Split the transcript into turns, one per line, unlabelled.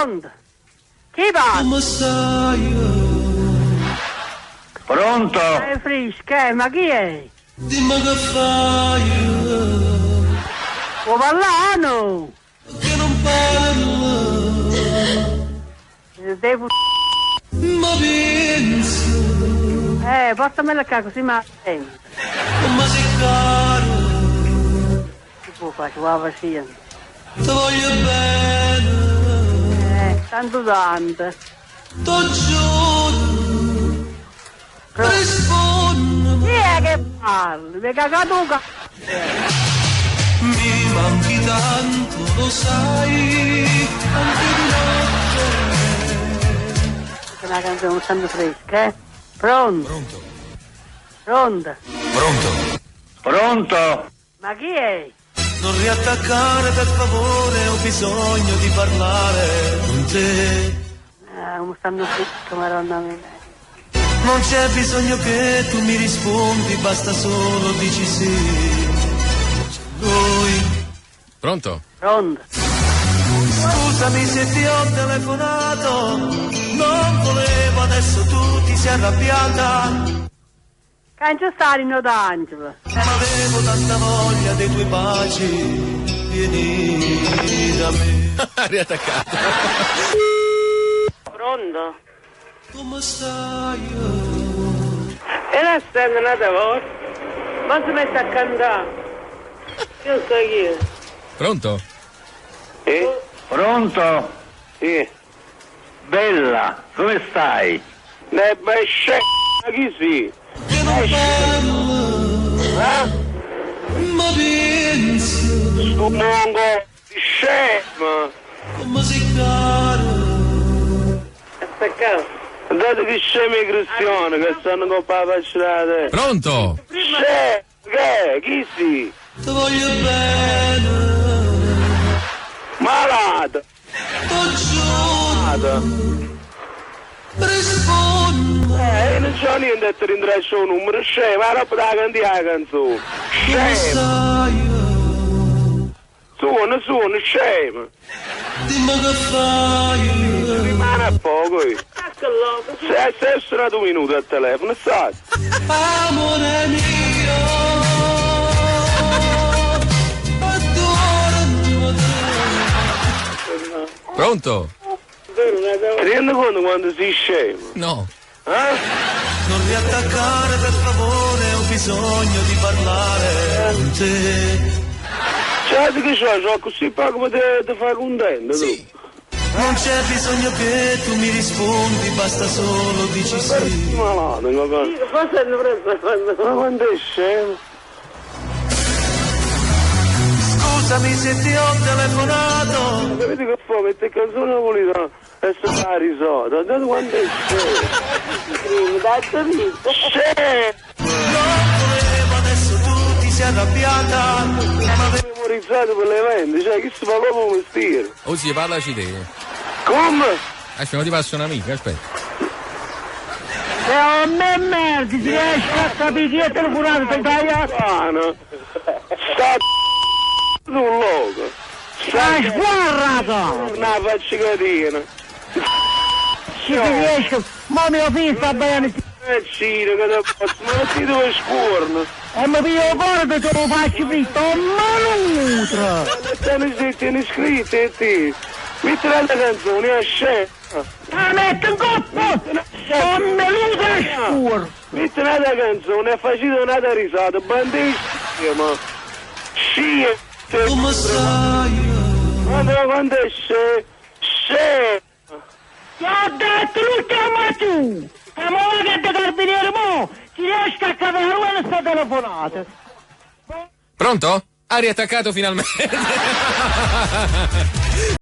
Pronto? Chi parla?
Come stai?
Pronto?
È fresca, ma chi è?
Dimmi che fai?
Può parlare?
Che non parlo?
Devo...
Ma penso,
portamela qua così ma...
come sei caro,
Che può fare? La pazienza.
ti voglio bene,
Tanto tanto.
t'ho giuro, rispondi,
Chi è che parli? Mi hai cagato un c***o.
mi manchi tanto, lo sai, anche di notte.
È una canzone sempre fresca, Pronto?
Pronto?
Pronto?
Pronto?
Pronto?
Ma chi è?
Non riattaccare per favore, ho bisogno di parlare con te.
Come stanno fresco, madonna mia.
Non c'è bisogno che tu mi rispondi, basta solo dici sì. Lui.
Pronto?
Pronto?
Scusami se ti ho telefonato, non volevo, adesso tu ti sei arrabbiata.
Cancio Starino d'Angelo.
Ma avevo tanta voglia dei tuoi baci, vieni da me.
Riattaccato.
Pronto?
Come stai?
E la stanno un'altra volta? Ma si mette a cantare? Io so chi è.
Pronto?
Pronto?
Sì,
Bella, come stai?
ne besce, ma chi sì?
Che non parlo, ma penso,
Sto mongo di scema.
come sei caro.
Aspetta.
Andate che scemi cristiani che stanno con la strada.
Pronto?
Scema, che? Chi sì?
Ti voglio bene,
Malata.
t'ho giuro, rispondi.
Non c'ho niente a rintracciare un numero, scema, la roba da cantare la canzone.
Come
Scema,
stai?
suona, scema.
Dimmi che fai?
Rimane a poco, sei stato un minuto al telefono, sai?
Amore mio, adoro te.
Pronto?
Ti rendi conto quando sei scemo?
No.
Non riattaccare per favore, ho bisogno di parlare con te.
Sai che c'ho così poco per te fare contento,
Sì.
Non c'è bisogno che tu mi rispondi, basta solo dici sì.
Malato,
Cosa ne prendo?
ma quando è scemo?
Scusami se ti ho telefonato,
Capite che fa? Mette canzone napolitana e se fa risotto. Andate quando è scemo? Scemo!
non volevo, adesso tu ti sei arrabbiata.
Ma memorizzato per le venti, cioè chi si fa proprio un mestiere?
O si parlaci te.
Come?
Adesso non ti passo un'amica, aspetta.
Se a me merdi, si riesce a capire chi è telefonato, sei tagliato.
Sana! Sta sul loco!
Stai sguarrato!
Una faccicatina!
Se ti riesce, ma mio figlio sta bene.
Cino che te posso, ma ti dove scorno?
E mi piglio il corpo e te lo faccio fritto, ma non nutra!
Stanno zitti iscritti e ti. Metti la canzone a scena.
Ma metti un coppo! Sono meluta scuro!
Metti la canzone e facete una risata. Bandissima. Ma. Scie.
Come stai?
Quando è scena.
Ti ho detto l'ultima tu! E mo che ti carabinieri mo! Si riesce a capire quella sta telefonata!
Pronto? Ha riattaccato finalmente.